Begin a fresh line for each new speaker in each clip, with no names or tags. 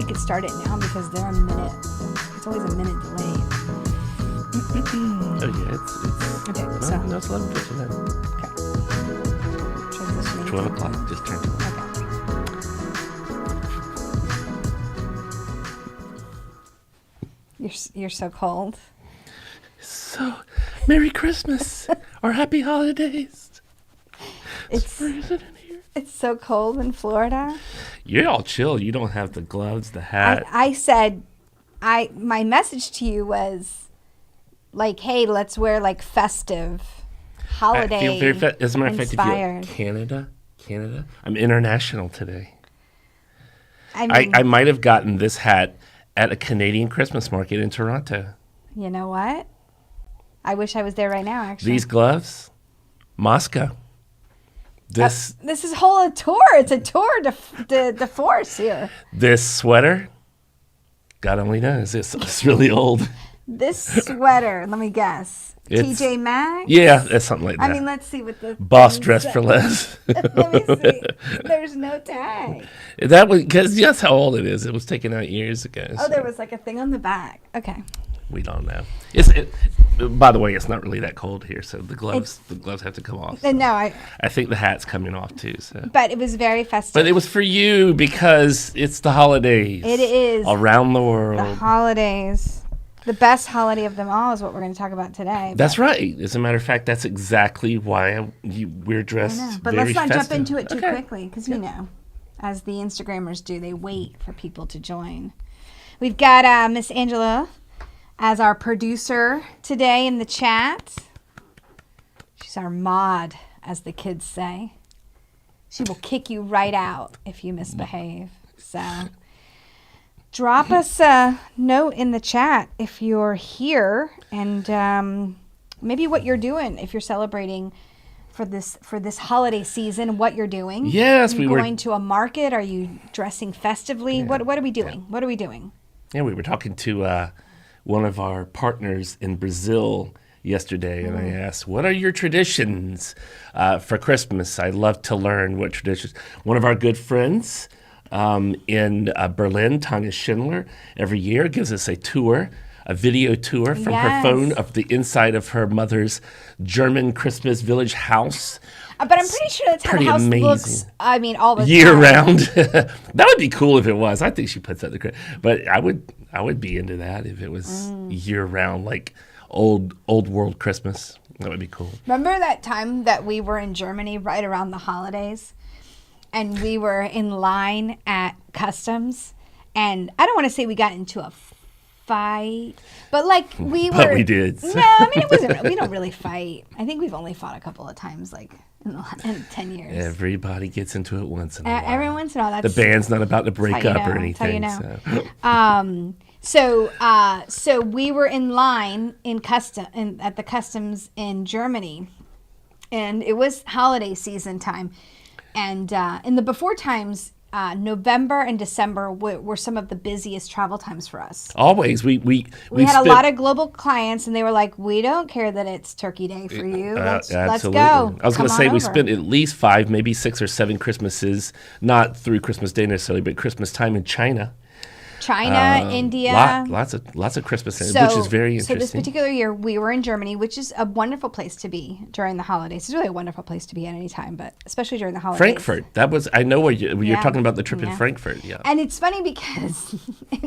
could start it now because they're a minute. It's always a minute delayed.
Oh yeah, it's
Okay,
no,
so
no, it's 11:59.
okay. Transitioning.
12 o'clock. Just turned 12.
Okay. You're so cold.
So, Merry Christmas or Happy Holidays.
It's
freezing in here.
It's so cold in Florida.
You're all chill. You don't have the gloves, the hat.
I said, my message to you was like, hey, let's wear like festive, holiday
I feel very as a matter of fact,
inspired.
if you Canada, I'm international today.
I mean,
I might have gotten this hat at a Canadian Christmas market in Toronto.
You know what? I wish I was there right now, actually.
These gloves, Moscow.
This is a tour. It's a tour de force here.
This sweater, God only knows, it's really old.
This sweater, let me guess. TJ Maxx?
Yeah, it's something like that.
I mean, let's see what the
Boss dress for less.
Let me see. There's no tag.
That was because that's how old it is. It was taken out years ago.
Oh, there was like a thing on the back. Okay.
We don't know. By the way, it's not really that cold here, so the gloves have to come off. So.
No, I
think the hat's coming off too. So.
But it was very festive.
But it was for you because it's the holidays.
It is
around the world.
The holidays. The best holiday of them all is what we're going to talk about today.
That's right. As a matter of fact, that's exactly why we're dressed.
But
very
let's not
festive.
jump into it too quickly because you know, as the Instagrammers do, they wait for people to join. We've got Miss Angela as our producer today in the chat. She's our mod, as the kids say. She will kick you right out if you misbehave. So drop us a note in the chat if you're here and maybe what you're doing if you're celebrating for this holiday season, what you're doing.
Yes,
are you going to a market? Are you dressing festively? Yeah. What are we doing? What are we doing?
Yeah, we were talking to one of our partners in Brazil yesterday, and I asked, what are your traditions for Christmas? I'd love to learn what traditions. One of our good friends in Berlin, Tanya Schindler, every year gives us a video tour from her phone of the inside of her mother's German Christmas village house.
But I'm pretty sure that's how the house looks. I mean, all the
year round. That would be cool if it was. I think she puts that in the but I would be into that if it was year round, like old world Christmas. That would be cool.
Remember that time that we were in Germany right around the holidays, and we were in line at customs, and I don't want to say we got into a fight, but like we were.
But we did.
No, I mean it wasn't. We don't really fight. I think we've only fought a couple of times, like in 10 years.
Everybody gets into it once in a while.
Every once in a while.
The band's not about to break up or anything.
So we were in line at the customs in Germany, and it was holiday season time, and in the before times. November and December were some of the busiest travel times for us.
Always. We
had a lot of global clients, and they were like, we don't care that it's Turkey Day for you. Let's go.
I was going to say we spent at least 5, maybe 6 or 7 Christmases, not through Christmas Day necessarily, but Christmas time in China.
India.
Lots of Christmas, which is very interesting.
So this particular year, we were in Germany, which is a wonderful place to be during the holidays. It's really a wonderful place to be at any time, but especially during the holidays.
Frankfurt. I know where you're talking about the trip in Frankfurt. Yeah.
And it's funny because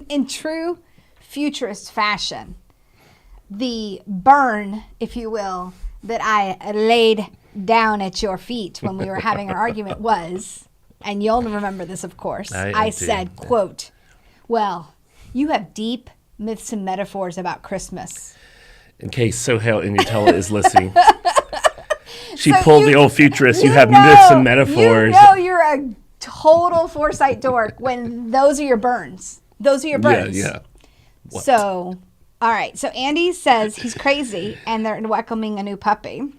in true futurist fashion, the burn, if you will, that I laid down at your feet when we were having our argument was, and you'll remember this, of course, I said, quote, well, you have deep myths and metaphors about Christmas.
In case Sohail Inyatella is listening. She pulled the old futurist. You have myths and metaphors.
You're a total foresight dork when those are your burns. Those are your burns.
Yeah.
What? So, all right. So Andy says he's crazy and they're welcoming a new puppy.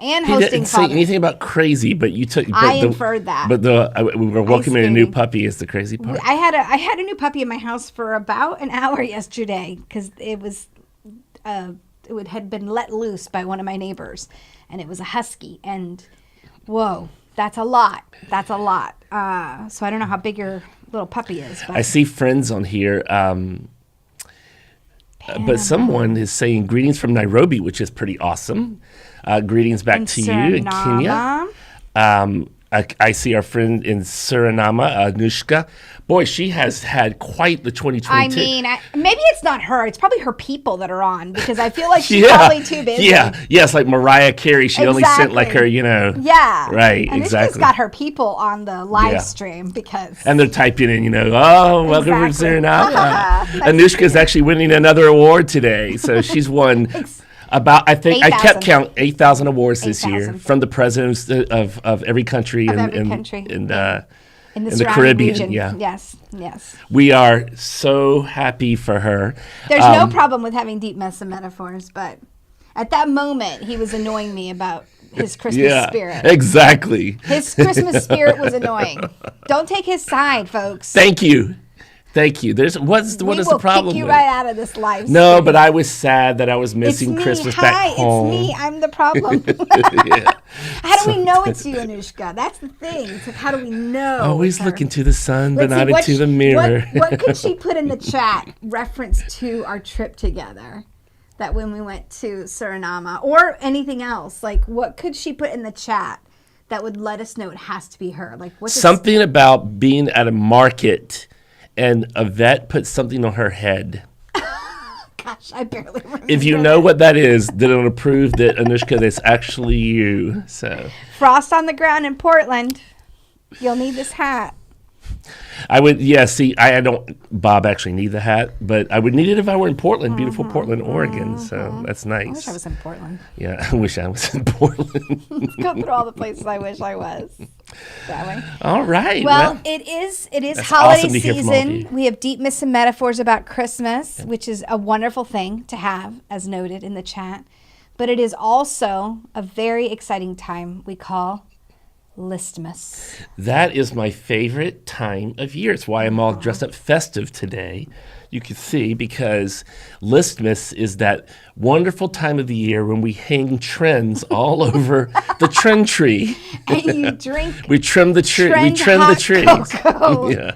And hosting.
He didn't say anything about crazy, but you took.
I inferred that.
But we were welcoming a new puppy is the crazy part.
I had a new puppy in my house for about an hour yesterday because it had been let loose by one of my neighbors, and it was a husky. And whoa, that's a lot. So I don't know how big your little puppy is. But
I see friends on here. But someone is saying greetings from Nairobi, which is pretty awesome. Greetings back to you in Kenya. I see our friend in Suriname, Anushka. Boy, she has had quite the 2022.
I mean, maybe it's not her. It's probably her people that are on, because I feel like she's probably too busy.
Yes, like Mariah Carey. She only sent like her,
Yeah.
Right,
and
exactly.
Anushka's got her people on the live stream because.
And they're typing in, welcome from Suriname. Anushka's actually winning another award today. So she's won about, I think, 8, I kept count, 8,000 awards this year from the presidents of every country. In the Caribbean,
region. Yes.
We are so happy for her.
There's no problem with having deep mess and metaphors, but at that moment, he was annoying me about his Christmas spirit.
Exactly.
His Christmas spirit was annoying. Don't take his side, folks.
Thank you. What is the problem?
We will kick you right out of this live.
No, but I was sad that I was missing Christmas back home.
It's me. I'm the problem. How do we know it's you, Anushka? That's the thing. It's like, how do we know?
Always look into the sun, but not into the mirror.
What could she put in the chat reference to our trip together? That when we went to Suriname or anything else, like what could she put in the chat that would let us know it has to be her? Like what's
something about being at a market and a vet put something on her head.
Gosh, I barely remember.
If you know what that is, then it'll prove that, Anushka, that's actually you. So
frost on the ground in Portland. You'll need this hat.
I would, see, I don't, Bob actually need the hat, but I would need it if I were in Portland, beautiful Portland, Oregon. So that's nice.
I wish I was in Portland.
Yeah, I wish I was in Portland.
Go through all the places I wish I was. That way.
All right.
Well, it is holiday season. We have deep myths and metaphors about Christmas, which is a wonderful thing to have, as noted in the chat. But it is also a very exciting time we call Listmas.
That is my favorite time of year. It's why I'm all dressed up festive today. You can see, because Listmas is that wonderful time of the year when we hang trends all over the trend tree.
And you drink.
We trim the tree. We trim the trees. Yeah.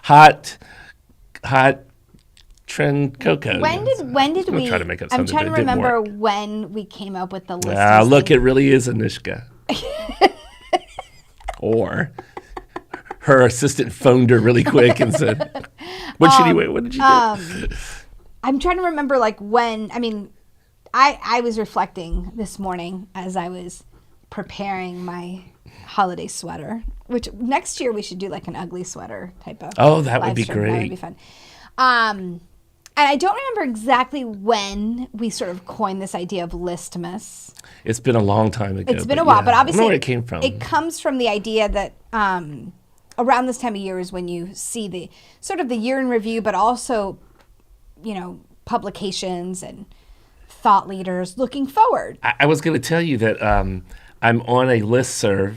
Hot trend cocoa.
When did we?
Try to make up
I'm
something,
trying to remember when we came up with the Listmas.
Look, it really is Anushka. Or her assistant phoned her really quick and said, what did you do?
I'm trying to remember when, I was reflecting this morning as I was preparing my holiday sweater, which next year we should do like an ugly sweater type of.
Oh, that would be great.
That would be fun. And I don't remember exactly when we sort of coined this idea of Listmas.
It's been a long time ago.
It's been a while, but obviously
I don't know where it came from.
It comes from the idea that around this time of year is when you see the sort of the year in review, but also, publications and thought leaders looking forward.
I was going to tell you that I'm on a listserv,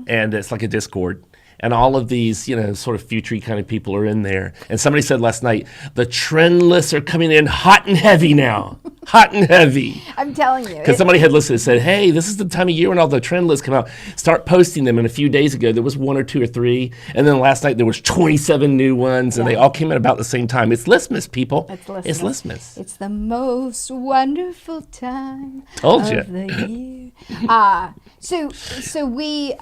and it's like a Discord. And all of these, sort of future kind of people are in there. And somebody said last night, the trend lists are coming in hot and heavy now. Hot and heavy.
I'm telling you.
Because somebody had listened and said, hey, this is the time of year when all the trend lists come out. Start posting them. And a few days ago, there was 1 or 2 or 3. And then last night, there was 27 new ones. And they all came in about the same time. It's Listmas, people. It's Listmas.
It's the most wonderful time
of
the year. So we...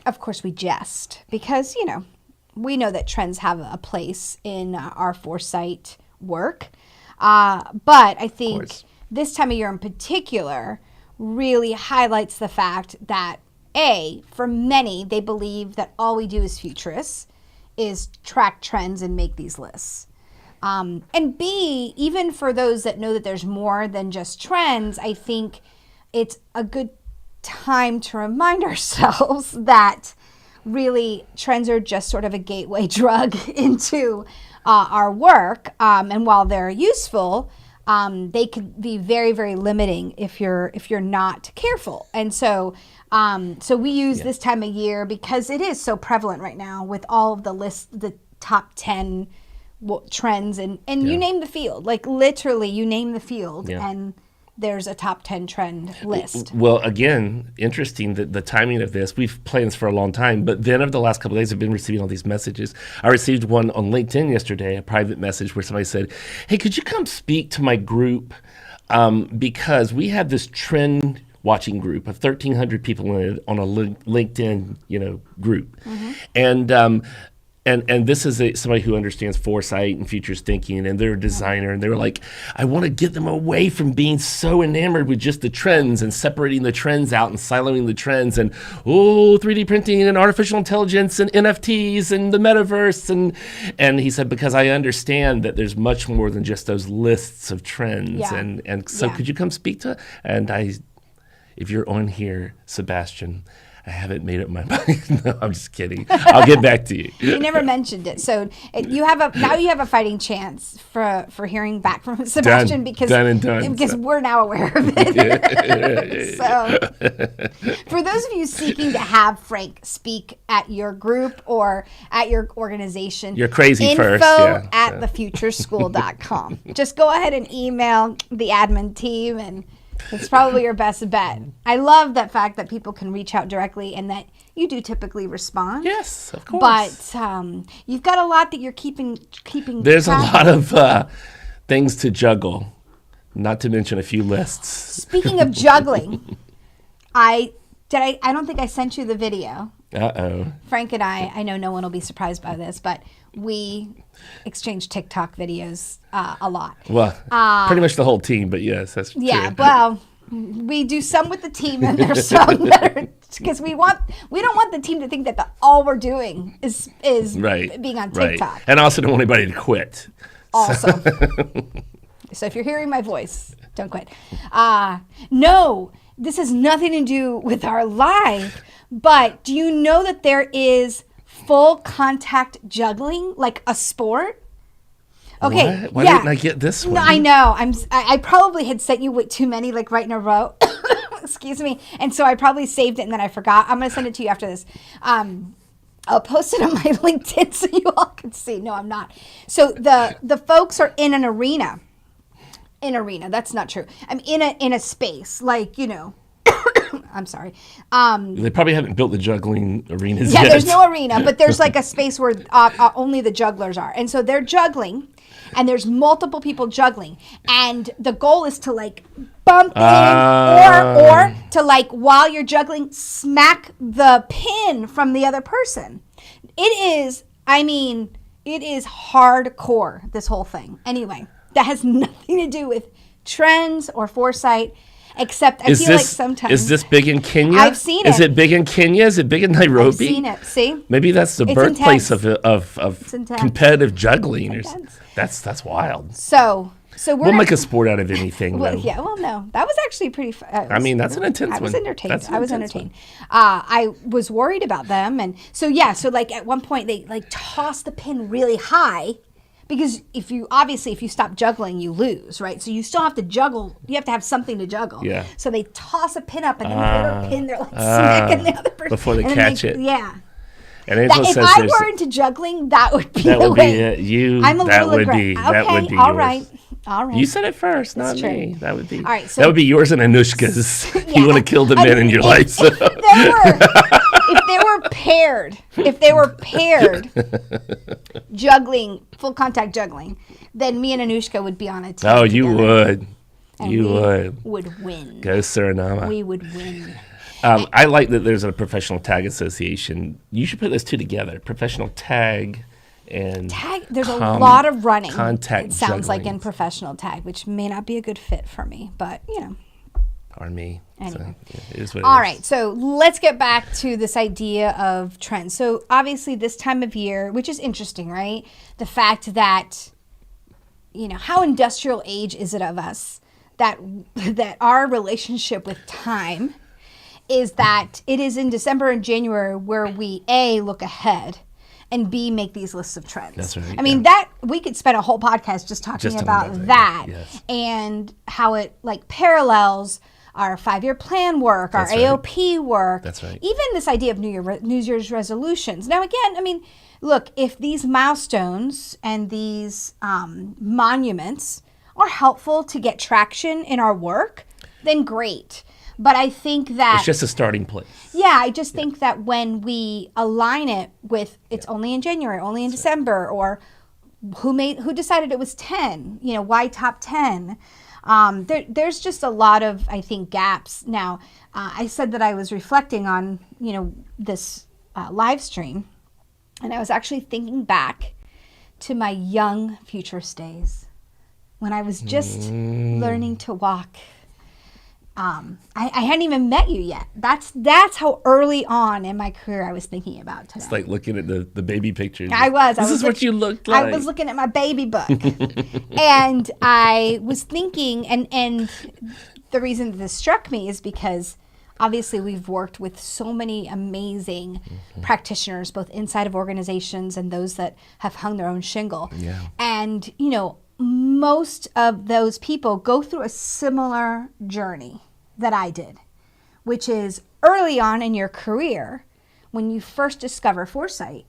of course, we jest because, we know that trends have a place in our foresight work. But I think this time of year in particular really highlights the fact that, A, for many, they believe that all we do as futurists is track trends and make these lists. And B, even for those that know that there's more than just trends, I think it's a good time to remind ourselves that really trends are just sort of a gateway drug into our work. And while they're useful, they could be very, very limiting if you're not careful. And so we use this time of year because it is so prevalent right now with all of the lists, the top 10 trends, and you name the field, like literally you name the field, and there's a top 10 trend list.
Well, again, interesting that the timing of this. We've planned this for a long time, but then over the last couple of days, I've been receiving all these messages. I received one on LinkedIn yesterday, a private message where somebody said, "Hey, could you come speak to my group? Because we have this trend watching group of 1,300 people in it on a LinkedIn, group, and this is somebody who understands foresight and futures thinking, and they're a designer, and they were like, I want to get them away from being so enamored with just the trends and separating the trends out and siloing the trends and 3D printing and artificial intelligence and NFTs and the metaverse and he said, because I understand that there's much more than just those lists of trends, and so could you come speak to? And if you're on here, Sebastian, I haven't made up my mind. No, I'm just kidding. I'll get back to you.
You never mentioned it, so you have a fighting chance for hearing back from Sebastian because we're now aware of it. So, for those of you seeking to have Frank speak at your group or at your organization,
you're crazy.
Info
first,
at thefutureschool.com. Just go ahead and email the admin team and. It's probably your best bet. I love that fact that people can reach out directly and that you do typically respond.
Yes, of course.
But you've got a lot that you're keeping.
There's a lot of things to juggle, not to mention a few lists.
Speaking of juggling, I don't think I sent you the video.
Uh-oh.
Frank and I know no one will be surprised by this, but we exchange TikTok videos a lot.
Well, pretty much the whole team, but yes, that's true.
Yeah, well, we do some with the team, and there's some that are because we don't want the team to think that all we're doing is being on TikTok,
right. And I also don't want anybody to quit.
Also, so if you're hearing my voice, don't quit. No, this has nothing to do with our live. But do you know that there is full contact juggling, like a sport? Okay.
Why didn't I get this one?
No, I know. I probably had sent you too many, like right in a row. Excuse me. And so I probably saved it and then I forgot. I'm going to send it to you after this. I'll post it on my LinkedIn so you all can see. No, I'm not. So the folks are in an arena. That's not true. I'm in a space, like, I'm sorry.
They probably haven't built the juggling arenas yet.
Yeah, there's no arena, but there's like a space where only the jugglers are. And so they're juggling, and there's multiple people juggling. And the goal is to like bump in or to like, while you're juggling, smack the pin from the other person. It is hardcore, this whole thing. Anyway, that has nothing to do with trends or foresight. Except I feel like sometimes...
Is this big in Kenya?
I've seen it.
Is it big in Kenya? Is it big in Nairobi?
I've seen it. See?
Maybe that's the birthplace of competitive juggling. That's wild.
So
we'll make a sport out of anything.
No. That was actually pretty fun.
That's an intense one.
I was entertained. I was worried about them. And so like at one point they like toss the pin really high. Because if you stop juggling, you lose, right? So you still have to juggle. You have to have something to juggle.
Yeah.
So they toss a pin up, and then the other pin, they're like smacking the other person.
Before they catch it.
Yeah.
And Angela
if I were into juggling, that would be the way. I'm a little aggressive. Okay, all right.
You said it first, not me. That would be.
All right, so
that would be yours and Anushka's. You want to kill the men in your life. So. If they were paired, juggling, full contact juggling, then me and Anushka would be on a team. Oh, you would.
And
you
would win.
Go Suriname.
We would win.
I like that there's a professional tag association. You should put those two together. Professional tag and
tag. There's a lot of running.
Contact.
It sounds
juggling.
like in professional tag, which may not be a good fit for me, but
Or me.
Anyway.
So, it is what it
All
is.
right, so let's get back to this idea of trends. So obviously this time of year, which is interesting, right? The fact that, how industrial age is it of us that our relationship with time is that it is in December and January where we, A, look ahead, and B, make these lists of trends.
That's right.
I mean, that we could spend a whole podcast just talking about that
yes.
and how it like parallels our 5-year plan work,
That's
our AOP work.
That's right.
Even this idea of New Year's resolutions. Now, again, I mean, look, if these milestones and these monuments are helpful to get traction in our work, then great. But I think that
It's just a starting place.
yeah, I just think that when we align it with it's only in January, only in December, or who decided it was 10, why top 10? There's just a lot of, I think, gaps. Now, I said that I was reflecting on, this live stream, and I was actually thinking back to my young futurist days when I was just learning to walk. I hadn't even met you yet. That's how early on in my career I was thinking about today.
It's like looking at the baby pictures.
This
is what you looked like.
I was looking at my baby book. And I was thinking, and the reason that this struck me is because obviously we've worked with so many amazing practitioners, both inside of organizations and those that have hung their own shingle.
Yeah.
And, most of those people go through a similar journey that I did, which is early on in your career, when you first discover foresight,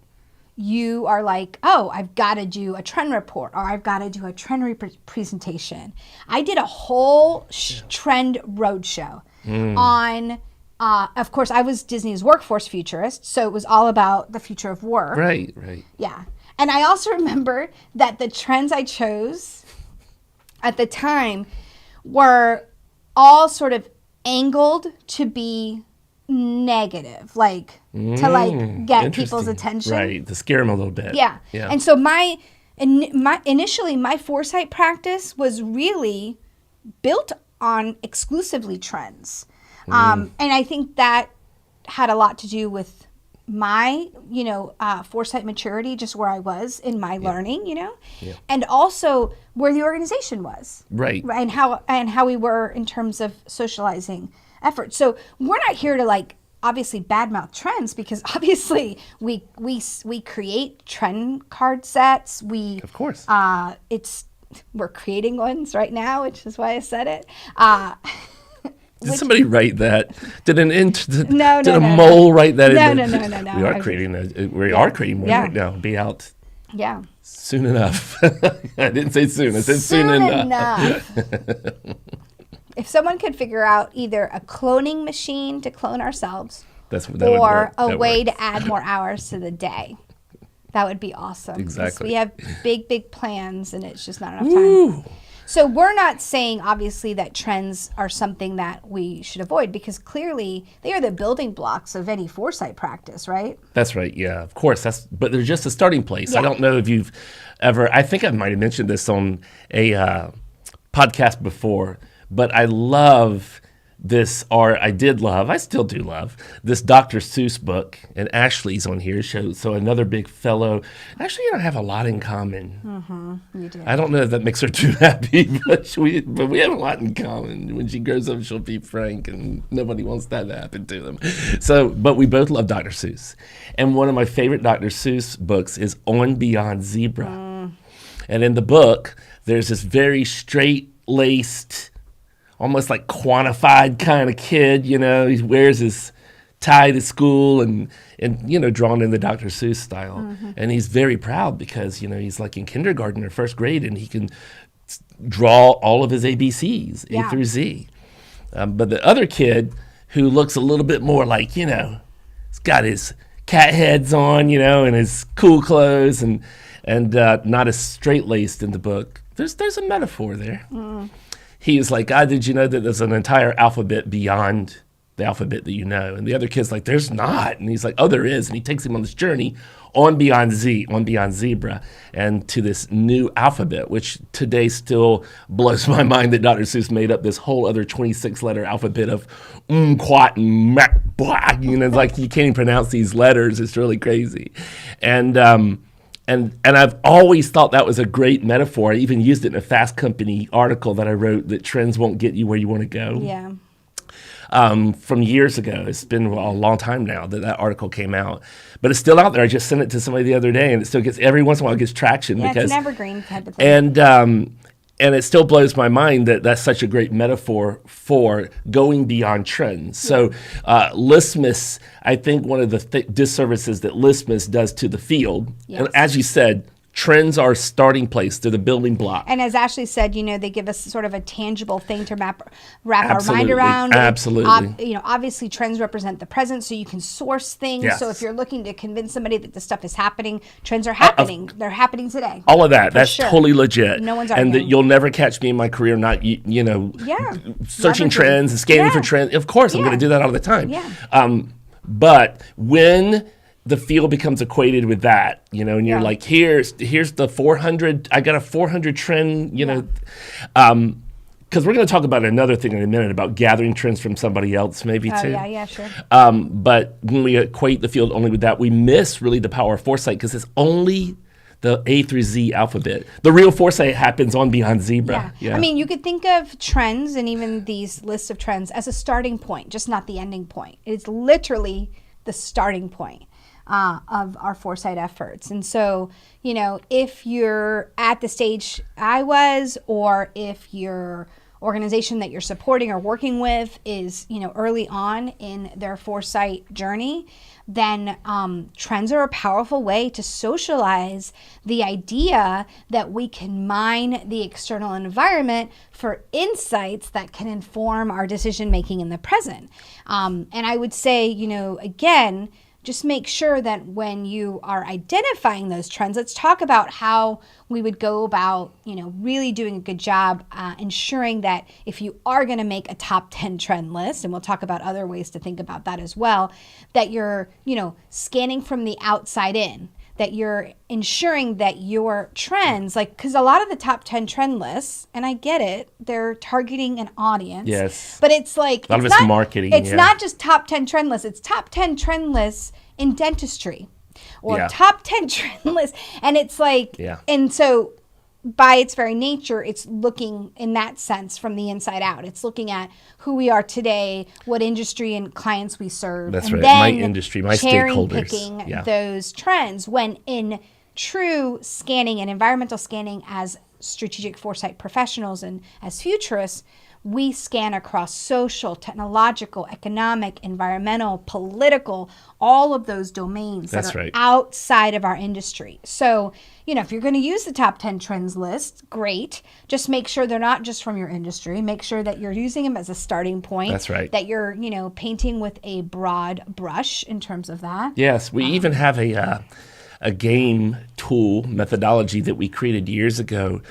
you are like, oh, I've got to do a trend report, or I've got to do a trend presentation. I did a whole trend roadshow on, of course, I was Disney's workforce futurist, so it was all about the future of work.
Right.
Yeah. And I also remember that the trends I chose at the time were all sort of angled to be negative, to get people's attention.
Right, to scare them a little bit.
Yeah. And so initially my foresight practice was really built on exclusively trends. And I think that had a lot to do with my, foresight maturity, just where I was in my learning, and also where the organization was.
Right.
And how we were in terms of socializing efforts. So we're not here to obviously badmouth trends, because obviously we create trend card sets.
Of course.
We're creating ones right now, which is why I said it.
Did somebody write that? Did a
No.
mole write that?
No.
We are creating one right now. Be out.
Yeah.
Soon enough. I didn't say soon. I said soon enough.
If someone could figure out either a cloning machine to clone ourselves,
or
a way to add more hours to the day, that would be awesome.
Exactly.
We have big plans, and it's just not enough time. So we're not saying, obviously, that trends are something that we should avoid, because clearly they are the building blocks of any foresight practice, right?
That's right. Yeah, of course. But they're just a starting place.
Yeah.
I don't know if you've ever, I think I might have mentioned this on a podcast before, but I still do love this Dr. Seuss book, and Ashley's on here. So another big fellow. Actually, I have a lot in common.
You do.
I don't know if that makes her too happy, but we have a lot in common. When she grows up, she'll be Frank, and nobody wants that to happen to them. So, but we both love Dr. Seuss. And one of my favorite Dr. Seuss books is On Beyond Zebra. And in the book, there's this very straight-laced, almost like quantified kind of kid, he wears his tie to school and drawn in the Dr. Seuss style. And he's very proud because, he's like in kindergarten or first grade, and he can draw all of his ABCs, A through Z. But the other kid, who looks a little bit more like, he's got his cat heads on, and his cool clothes, and not as straight-laced in the book. There's a metaphor there. He is like, did you know that there's an entire alphabet beyond the alphabet that you know? And the other kid's like, there's not. And he's like, oh, there is. And he takes him on this journey on beyond Zebra, and to this new alphabet, which today still blows my mind that Dr. Seuss made up this whole other 26-letter alphabet of quat, and mak, blah. It's like you can't even pronounce these letters. It's really crazy. And I've always thought that was a great metaphor. I even used it in a Fast Company article that I wrote, that trends won't get you where you want to go.
Yeah.
From years ago. It's been a long time now that article came out. But it's still out there. I just sent it to somebody the other day, and it still gets, every once in a while, it gets traction.
Yeah,
because
it's an evergreen type of thing.
And it still blows my mind that that's such a great metaphor for going beyond trends. So Listmas, I think one of the disservices that Listmas does to the field, and as you said, trends are starting place. They're the building block.
And as Ashley said, they give us sort of a tangible thing to wrap our mind
Absolutely.
around.
Absolutely.
Obviously trends represent the present, so you can source things.
Yes.
So if you're looking to convince somebody that this stuff is happening, trends are happening. They're happening today.
All of that. That's
sure.
totally legit.
No one's
and
arguing.
you'll never catch me in my career not, searching
Leveraging.
trends and scanning
Yeah.
for trends. Of course, I'm
Yeah.
going to do that all the time.
Yeah.
But when the field becomes equated with that, and you're like, here's the 400, I got a 400 trend, because we're going to talk about another thing in a minute about gathering trends from somebody else maybe too.
Yeah, sure.
But when we equate the field only with that, we miss really the power of foresight because it's only the A through Z alphabet. The real foresight happens on Beyond Zebra.
Yeah. I mean, you could think of trends and even these lists of trends as a starting point, just not the ending point. It's literally the starting point of our foresight efforts. And so, if you're at the stage I was, or if your organization that you're supporting or working with is, early on in their foresight journey, then trends are a powerful way to socialize the idea that we can mine the external environment for insights that can inform our decision making in the present. And I would say, again, just make sure that when you are identifying those trends, let's talk about how we would go about, really doing a good job ensuring that if you are going to make a top 10 trend list, and we'll talk about other ways to think about that as well, that you're, scanning from the outside in, that you're ensuring that your trends, because a lot of the top 10 trend lists, and I get it, they're targeting an audience.
Yes.
But it's like,
a lot of it's marketing.
It's not just top 10 trend lists, it's top 10 trend lists in dentistry or top 10 trend lists. And it's like, and so by its very nature, it's looking in that sense from the inside out. It's looking at who we are today, what industry and clients we serve.
That's
and
right.
Then
My industry, my stakeholders.
Picking those trends, when in true scanning and environmental scanning as strategic foresight professionals and as futurists, we scan across social, technological, economic, environmental, political, all of those domains that are outside of our industry. So, if you're going to use the top 10 trends list, great. Just make sure they're not just from your industry. Make sure that you're using them as a starting point.
That's right.
That you're, painting with a broad brush in terms of that.
Yes, we even have a game tool methodology that we created years ago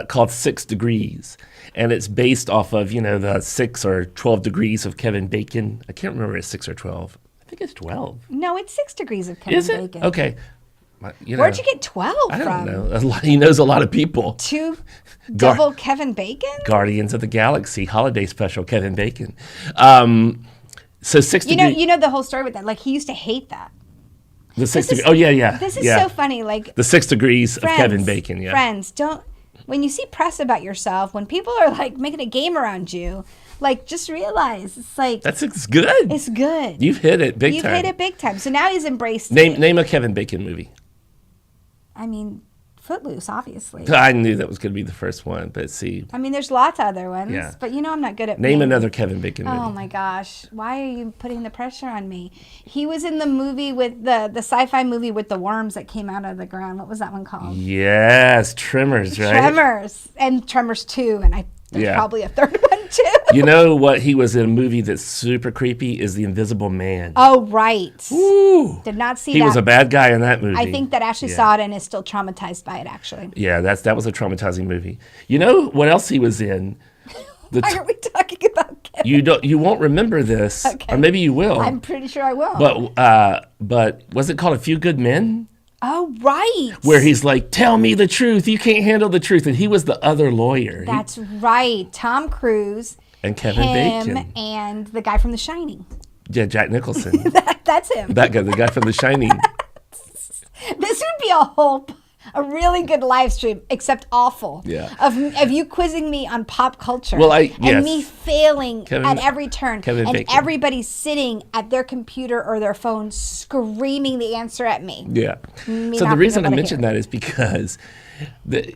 called 6 Degrees. And it's based off of, the 6 or 12 degrees of Kevin Bacon. I can't remember if it's 6 or 12. I think it's 12.
No, it's 6 degrees of Kevin Bacon.
Is it? Okay.
Where'd you get 12 from?
I don't know. He knows a lot of people.
Double Kevin Bacon?
Guardians of the Galaxy holiday special, Kevin Bacon. So 6 degrees.
You know the whole story with that. Like, he used to hate that.
The 6 degrees. Oh, yeah.
This is so funny. Like,
the 6 degrees of Kevin Bacon,
Friends, when you see press about yourself, when people are like making a game around you, like, just realize it's like
it's good.
It's good.
You've hit it big time.
You've hit it big time. So now he's embraced it.
Name a Kevin Bacon movie.
I mean, Footloose, obviously.
I knew that was going to be the first one, but see.
I mean, there's lots of other ones, but I'm not good at
Name another Kevin Bacon movie.
Oh my gosh, why are you putting the pressure on me? He was in the movie with the sci-fi movie with the worms that came out of the ground. What was that one called?
Yes, Tremors, right?
Tremors, and Tremors 2, and there's probably a third one too.
You know what? He was in a movie that's super creepy is The Invisible Man.
Oh, right.
Ooh.
Did not see
that. He was a bad guy in that movie.
I think that Ashley saw it and is still traumatized by it, actually.
Yeah, that was a traumatizing movie. You know what else he was in?
Why are we talking about Kevin?
You won't remember this, or maybe you will.
I'm pretty sure I will.
But was it called A Few Good Men?
Oh, right.
Where he's like, tell me the truth. You can't handle the truth. And he was the other lawyer.
That's right. Tom Cruise.
And Kevin Bacon.
And the guy from The Shining.
Yeah, Jack Nicholson.
That's him.
That guy, the guy from The Shining.
This would be a really good live stream, except awful.
Yeah.
Of you quizzing me on pop culture.
Well,
and me failing
Kevin,
at every turn.
Kevin
and
Bacon.
Everybody sitting at their computer or their phone screaming the answer at me.
Yeah. So the reason I mentioned that is because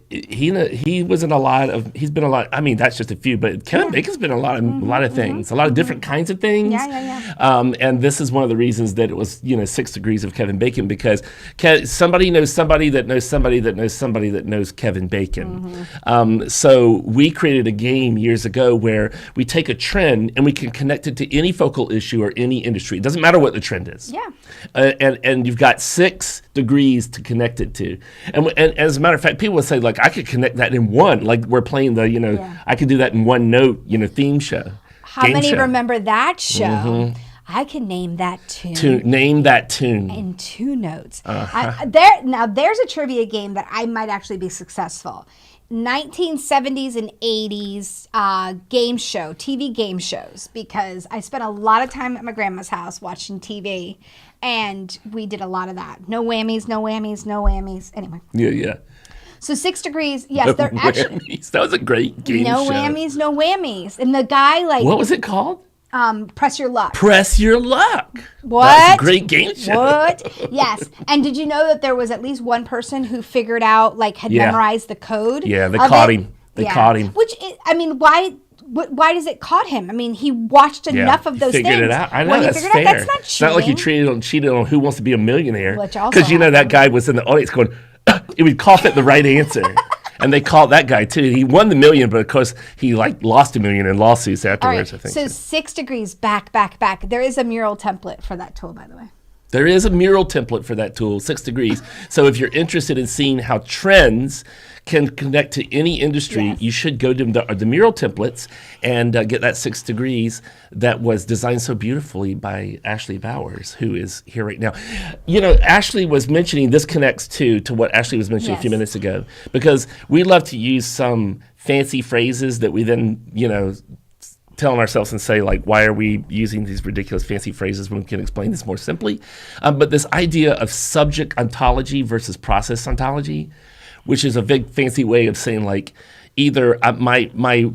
He was in a lot of. He's been a lot. I mean, that's just a few, but Kevin Bacon's been in a lot of things, a lot of different kinds of things.
Yeah.
And this is one of the reasons that it was 6 degrees of Kevin Bacon, because somebody knows somebody that knows somebody that knows somebody that knows Kevin Bacon. So we created a game years ago where we take a trend and we can connect it to any focal issue or any industry. It doesn't matter what the trend is.
Yeah.
And you've got 6 degrees to connect it to. And as a matter of fact, people would say, like, I could connect that in one, like we're playing I could do that in one note, theme show.
How many remember that show? I can name that tune.
Name that tune.
In 2 notes. Now, there's a trivia game that I might actually be successful. 1970s and 80s TV game shows, because I spent a lot of time at my grandma's house watching TV, and we did a lot of that. No whammies, no whammies, no whammies. Anyway.
Yeah.
So 6 degrees, yes, they're actually...
Whammies. That was a great game show.
No whammies, no whammies. And the guy, like...
What was it called?
Press Your Luck.
Press Your Luck.
What?
That was a great game show.
What? Yes. And did you know that there was at least one person who figured out, had memorized the code?
Yeah, they caught him. They caught him.
Which, why does it caught him? I mean, he watched enough of those things.
Figured it out. I know, that's fair.
That's not cheating.
It's not like he cheated on Who Wants to Be a Millionaire.
Which also
because that guy was in the audience going, he would cough at the right answer. And they caught that guy too. He won the $1 million, but of course he lost $1 million in lawsuits afterwards.
All right,
I think.
So 6 degrees back. There is a mural template for that tool, by the way.
There is a mural template for that tool, 6 degrees. So if you're interested in seeing how trends can connect to any industry, you should go to the mural templates and get that 6 degrees that was designed so beautifully by Ashley Bowers, who is here right now. Ashley was mentioning, this connects to what Ashley was mentioning a few minutes ago, because we love to use some fancy phrases that we then, telling ourselves and say, like, why are we using these ridiculous fancy phrases when we can explain this more simply? But this idea of subject ontology versus process ontology, which is a big fancy way of saying, like, either my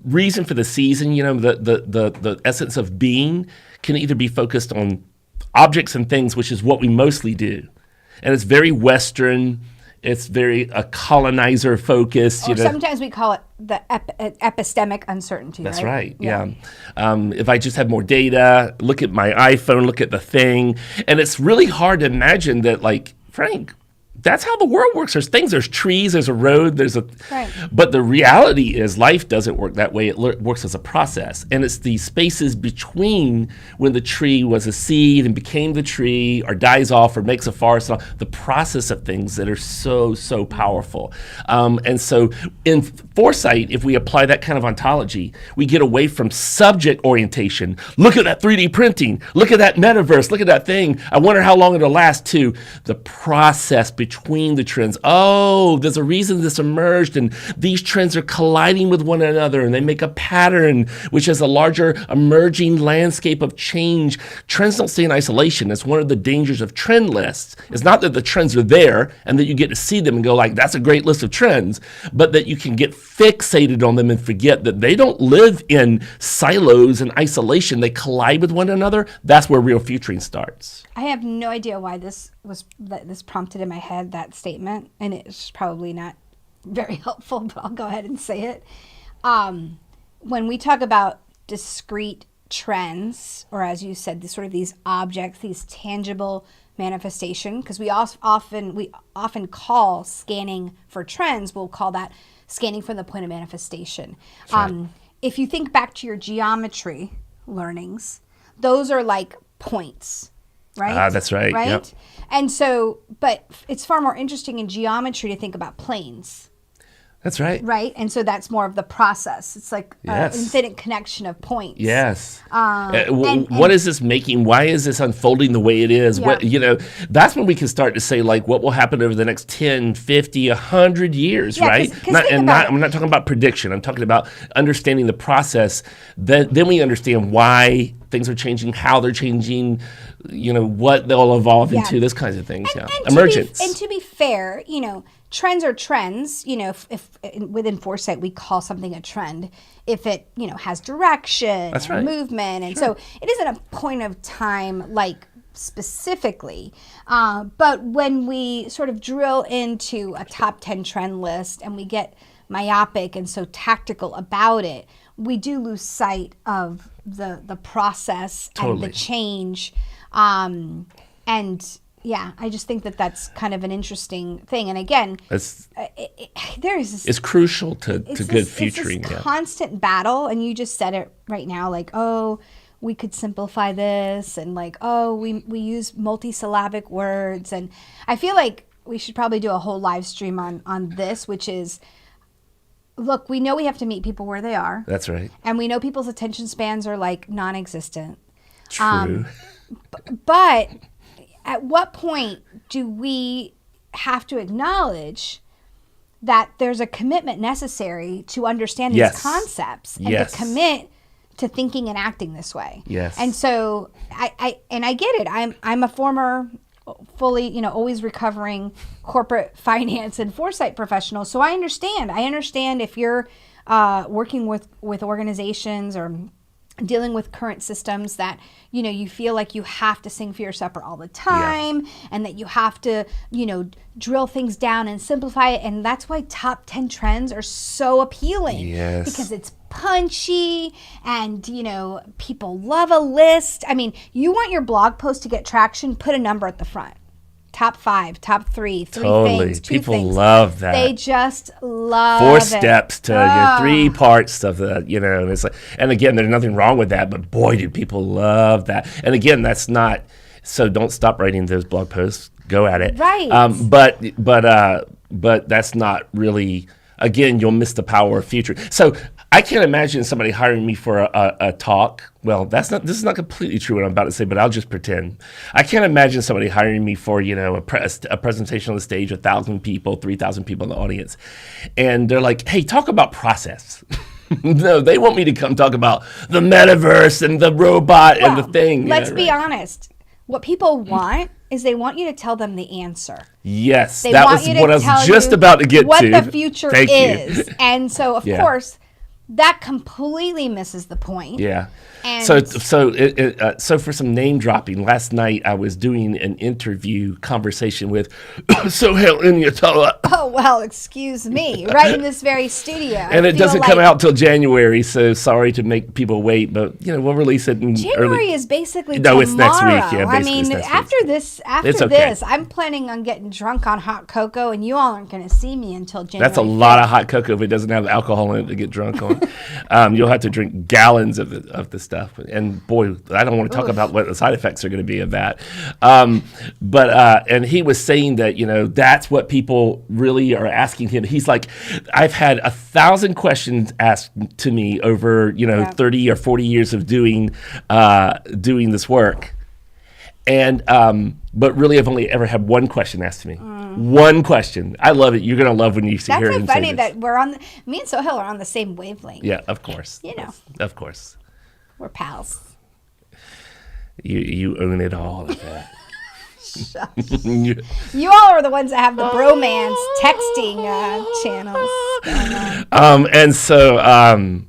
reason for the season, the essence of being, can either be focused on objects and things, which is what we mostly do. And it's very Western. It's very colonizer focused.
Or sometimes we call it the epistemic uncertainty.
That's right. Yeah. If I just have more data, look at my iPhone, look at the thing. And it's really hard to imagine that, like, Frank, that's how the world works. There's things, there's trees, there's a road,
right.
But the reality is life doesn't work that way. It works as a process. And it's the spaces between when the tree was a seed and became the tree, or dies off or makes a forest, the process of things that are so, so powerful. And so in foresight, if we apply that kind of ontology, we get away from subject orientation. Look at that 3D printing. Look at that metaverse. Look at that thing. I wonder how long it'll last, to the process between the trends. Oh, there's a reason this emerged, and these trends are colliding with one another, and they make a pattern, which is a larger emerging landscape of change. Trends don't stay in isolation. It's one of the dangers of trend lists. It's not that the trends are there and that you get to see them and go, like, that's a great list of trends, but that you can get fixated on them and forget that they don't live in silos and isolation. They collide with one another. That's where real futuring starts.
I have no idea why this prompted in my head, that statement, and it's probably not very helpful, but I'll go ahead and say it. When we talk about discrete trends, or as you said, these objects, these tangible manifestation, because we often call scanning for trends, we'll call that scanning from the point of manifestation.
Right.
If you think back to your geometry learnings, those are like points. Right?
That's right.
Right?
Yep.
And so, but it's far more interesting in geometry to think about planes.
That's right.
Right? And so that's more of the process. It's like an infinite connection of points.
Yes. What is this making? Why is this unfolding the way it is?
Yeah.
That's when we can start to say, like, what will happen over the next 10, 50, 100 years, right? I'm not talking about prediction. I'm talking about understanding the process. Then we understand why things are changing, how they're changing, what they'll evolve into, those kinds of things.
And
Emergence.
To be fair, trends are trends. If within foresight we call something a trend, if it has direction,
That's
and
right.
movement, and so it isn't a point of time like specifically. But when we sort of drill into a top 10 trend list and we get myopic and so tactical about it, we do lose sight of the process
Totally.
and the change. And yeah, I just think that that's kind of an interesting thing. And again, there's this,
it's crucial to good futuring.
It's this constant battle, and you just said it right now, like, oh, we could simplify this, and like, oh, we use multisyllabic words. And I feel like we should probably do a whole live stream on this, which is, look, we know we have to meet people where they are.
That's right.
And we know people's attention spans are like non-existent.
True.
But at what point do we have to acknowledge that there's a commitment necessary to understand these concepts and to commit to thinking and acting this way?
Yes.
And so I get it. I'm a former fully, always recovering corporate finance and foresight professional. So I understand if you're working with organizations or dealing with current systems that, you feel like you have to sing for your supper all the time, and that you have to, drill things down and simplify it. And that's why top 10 trends are so appealing.
Yes.
Because it's punchy and, people love a list. I mean, you want your blog post to get traction, put a number at the front. Top 5, top 3,
totally.
things, 2
People
things.
love that.
They just love
4
it.
steps to 3 parts of the, and it's like, and again, there's nothing wrong with that, but boy, do people love that. And again, that's not, so don't stop writing those blog posts. Go at it.
Right.
But that's not really, again, you'll miss the power of future. So I can't imagine somebody hiring me for a talk. Well, this is not completely true what I'm about to say, but I'll just pretend. I can't imagine somebody hiring me for, a presentation on the stage, 1,000 people, 3,000 people in the audience. And they're like, hey, talk about process. No, they want me to come talk about the metaverse and the robot and the thing.
Let's be honest. What people want is they want you to tell them the answer.
Yes,
They
that
want
was
you to
what I was
tell
just
you
about to get
what
to.
the future
Thank
is.
you.
And so, of course, that completely misses the point.
Yeah.
And
So for some name dropping, last night I was doing an interview conversation with Sohail Inyatollah.
Oh, well, excuse me. Right in this very studio.
And it doesn't come out till January, so sorry to make people wait, but we'll release it in
January is basically tomorrow.
it's next week. Yeah,
I mean, after this, I'm planning on getting drunk on hot cocoa, and you all aren't going to see me until January.
That's a lot of hot cocoa if it doesn't have alcohol in it to get drunk on. You'll have to drink gallons of the stuff. And boy, I don't want to talk about what the side effects are going to be of that. And he was saying that, that's what people really are asking him. He's like, I've had 1,000 questions asked to me over, 30 or 40 years of doing this work. And, but really I've only ever had one question asked to me. One question. I love it. You're going to love when you hear him say this.
That's so funny that me and Sohail are on the same wavelength.
Yeah, of course. Of course.
We're pals.
You own it all of that.
You all are the ones that have the bromance texting channels going on.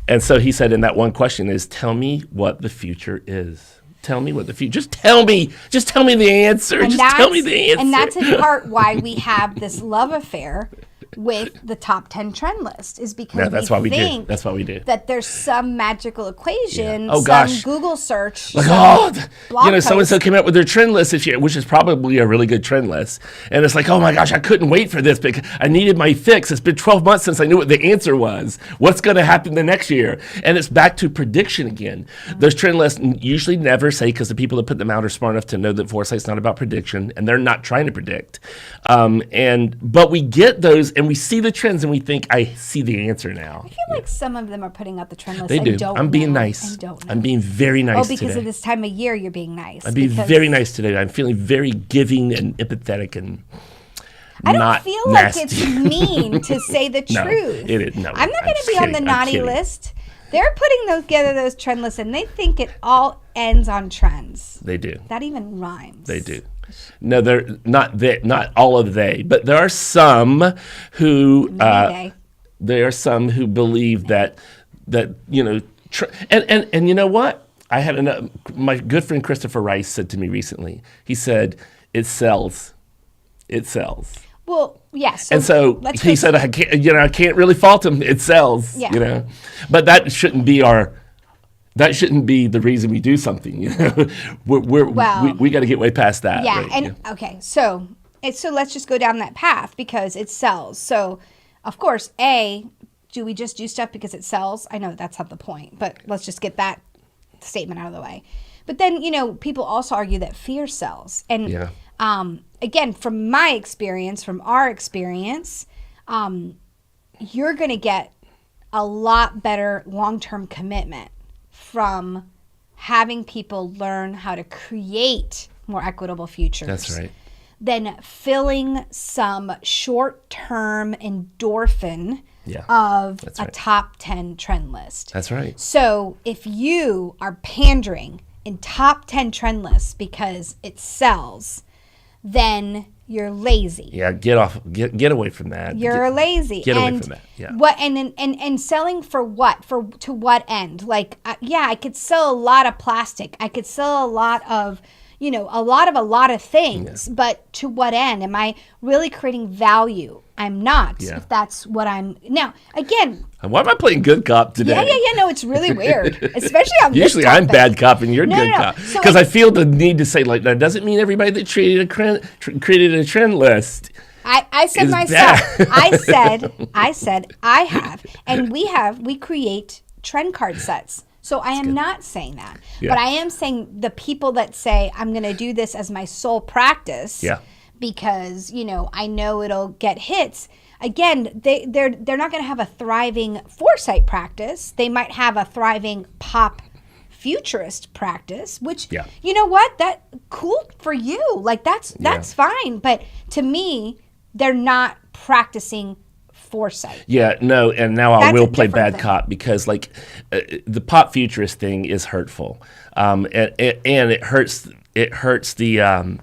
And so he said in that one question is, tell me what the future is. Tell me what the future. Just tell me the answer. Just tell me the answer. And that's in part why we have this love affair with the top 10 trend list, is because
That's what we do.
That there's some magical equation,
Oh,
some
gosh.
Google search,
Like,
blog
so-and-so came up with their trend list this year, which is probably a really good trend list. And it's like, oh my gosh, I couldn't wait for this because I needed my fix. It's been 12 months since I knew what the answer was. What's going to happen the next year? And it's back to prediction again. Those trend lists usually never say, because the people that put them out are smart enough to know that foresight's not about prediction, and they're not trying to predict. But we get those, and we see the trends, and we think, I see the answer now.
I feel like some of them are putting out the trend list.
They do. I'm being nice. I'm being very nice today.
Because of this time of year, you're being nice.
I'm being very nice today. I'm feeling very giving and empathetic and
I don't
not
feel
nasty.
like it's mean to say the
No,
truth.
it is. No,
I'm not going to be on the naughty list. They're putting together those trend lists, and they think it all ends on trends.
They do.
That even rhymes.
They do. No, they're not. Not all of they, but there are some who. There are some who believe that and you know what? I had my good friend Christopher Rice said to me recently. He said, "It sells. It sells."
Well, yes.
And so he said, "I can't really fault him. It sells."
Yeah.
But that shouldn't be the reason we do something. We got to get way past that.
Yeah.
Right?
And okay, so let's just go down that path because it sells. So, of course, do we just do stuff because it sells? I know that's not the point, but let's just get that statement out of the way. But then, people also argue that fear sells. And again, from my experience, from our experience, you're going to get a lot better long-term commitment from having people learn how to create more equitable futures.
That's right.
Than filling some short-term endorphin of a top 10 trend list.
That's right.
So if you are pandering in top 10 trend lists because it sells, then you're lazy.
Yeah, get away from that.
You're lazy.
Get away from that. Yeah.
What and selling for what? To what end? Like, I could sell a lot of plastic. I could sell a lot of a lot of things, but to what end? Am I really creating value? I'm not, if that's what I'm... Now, again...
Why am I playing good cop today?
Yeah, no, it's really weird, especially on this
Usually
topic.
I'm bad cop and you're good cop. Because I feel the need to say, like, that doesn't mean everybody that created a trend list...
I said myself. I said I have, and we create trend card sets. So I am not saying that, but I am saying the people that say I'm going to do this as my sole practice, because I know it'll get hits. Again, they're not going to have a thriving foresight practice. They might have a thriving pop futurist practice, which you know what, that cool for you. Like that's fine, but to me, they're not practicing foresight.
Yeah, no, and now I will play bad cop because the pop futurist thing is hurtful, and it hurts the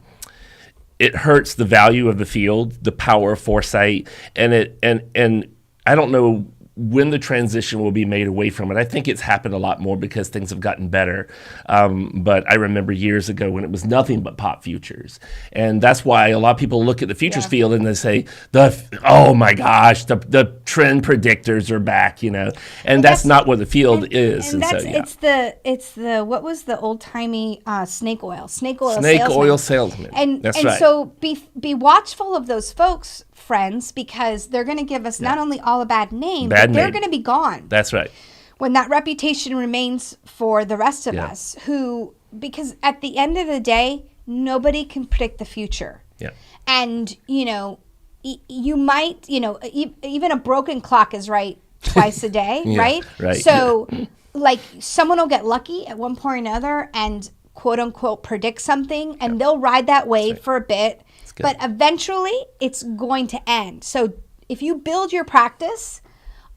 value of the field, the power of foresight, and I don't know when the transition will be made away from it. I think it's happened a lot more because things have gotten better. But I remember years ago when it was nothing but pop futures. And that's why a lot of people look at the futures field and they say, oh my gosh, the trend predictors are back, And that's not what the field is.
And it's the what was the old timey snake oil salesman. And
that's
and
right.
so be watchful of those folks, friends, because they're going to give us not only all a bad name, but they're going to be gone.
That's right.
When that reputation remains for the rest of us, because at the end of the day, nobody can predict the future.
Yeah.
And, you might, even a broken clock is right twice a day, right?
Right.
So, someone will get lucky at one point or another and quote unquote predict something, and they'll ride that wave for a bit. But eventually, it's going to end. So if you build your practice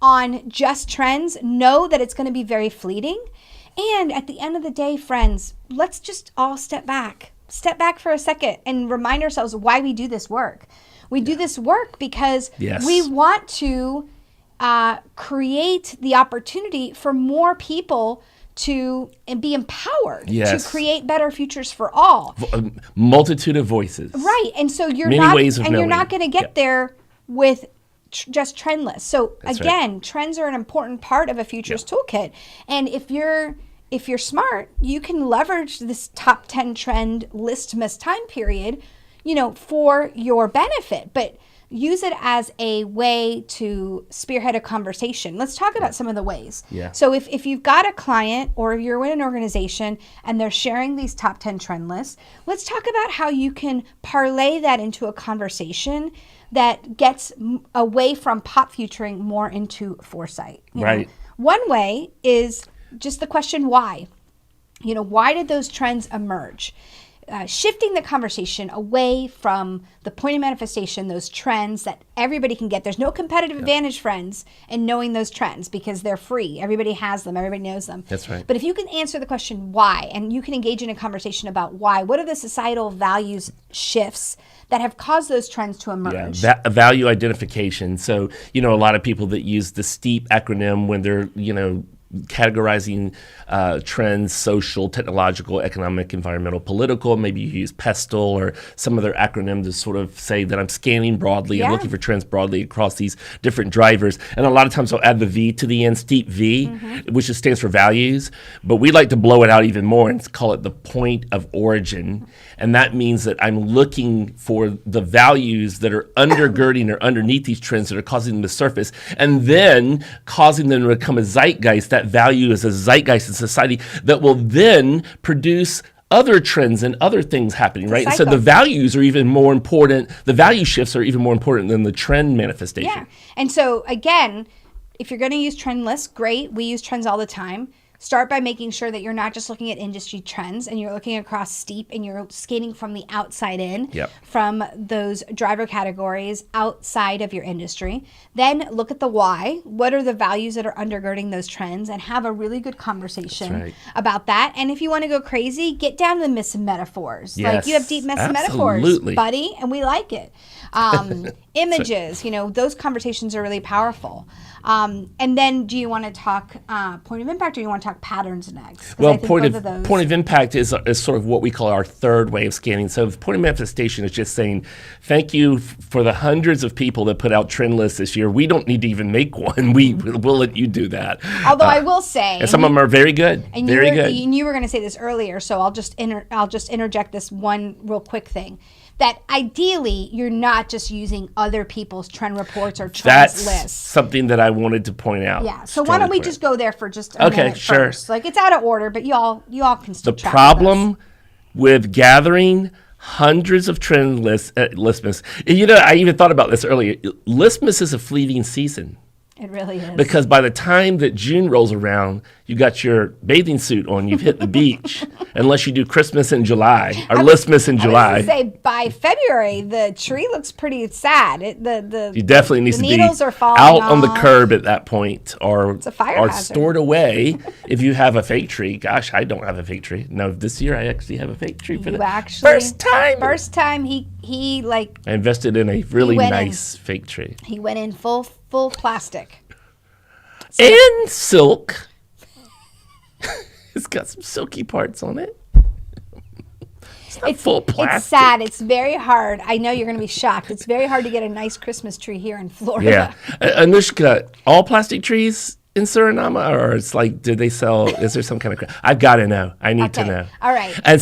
on just trends, know that it's going to be very fleeting. And at the end of the day, friends, let's just all step back. Step back for a second and remind ourselves why we do this work. We do this work because we want to create the opportunity for more people to be empowered to create better futures for all.
A multitude of voices.
Right. And so you're not going to get there with just trend lists. So again, trends are an important part of a futures toolkit. And if you're smart, you can leverage this top 10 trend Listmas time period, for your benefit. But use it as a way to spearhead a conversation. Let's talk about some of the ways.
Yeah.
So if you've got a client or you're in an organization and they're sharing these top 10 trend lists, let's talk about how you can parlay that into a conversation that gets away from pop futuring more into foresight.
Right.
One way is just the question why. Why did those trends emerge? Shifting the conversation away from the point of manifestation, those trends that everybody can get. There's no competitive advantage, friends, in knowing those trends because they're free. Everybody has them. Everybody knows them.
That's right.
But if you can answer the question why, and you can engage in a conversation about why, what are the societal values shifts that have caused those trends to emerge?
Yeah, value identification. So, a lot of people that use the STEEP acronym when they're, categorizing trends, social, technological, economic, environmental, political. Maybe you use PESTLE or some other acronym to sort of say that I'm scanning broadly and looking for trends broadly across these different drivers. And a lot of times I'll add the V to the end, steep V, which just stands for values. But we like to blow it out even more and call it the point of origin. And that means that I'm looking for the values that are undergirding or underneath these trends that are causing them to surface, and then causing them to become a zeitgeist. That value is a zeitgeist in society that will then produce other trends and other things happening, right? And so the values are even more important. The value shifts are even more important than the trend manifestation.
Yeah. And so again, if you're going to use trend lists, great. We use trends all the time. Start by making sure that you're not just looking at industry trends and you're looking across steep and you're skating from the outside in, from those driver categories outside of your industry. Then look at the why. What are the values that are undergirding those trends, and have a really good conversation about that. And if you want to go crazy, get down to the myths and metaphors. Like, you have deep myths and metaphors, buddy, and we like it. Images, those conversations are really powerful. And then do you want to talk point of impact, or do you want to talk patterns next?
Well, point of impact is sort of what we call our third way of scanning. So the point of manifestation is just saying, thank you for the hundreds of people that put out trend lists this year. We don't need to even make one. We'll let you do that.
Although I will say,
and some of them are very good.
And you were going to say this earlier, so I'll just interject this one real quick thing. That ideally, you're not just using other people's trend reports or trends lists.
That's something that I wanted to point out.
Yeah. So why don't we just go there for just a minute first? Like, it's out of order, but you all can still track
the problem with gathering hundreds of trend lists at Listmas. I even thought about this earlier. Listmas is a fleeting season.
It really is.
Because by the time that June rolls around, you got your bathing suit on, you've hit the beach, unless you do Christmas in July or Listmas in July.
I was going to say, by February, the tree looks pretty sad.
You definitely need to be
out
on the curb at that point, or
hazard.
Stored away if you have a fake tree. Gosh, I don't have a fake tree. No, this year I actually have a fake tree for the first time.
First time I
invested in a really nice fake tree.
He went in full plastic.
And silk. It's got some silky parts on it. It's not full plastic.
It's sad. It's very hard. I know you're going to be shocked. It's very hard to get a nice Christmas tree here in Florida.
Yeah. Anushka, all plastic trees in Suriname? Or it's like, do they sell, is there some kind of, I've got to know. I need to know.
All right.
And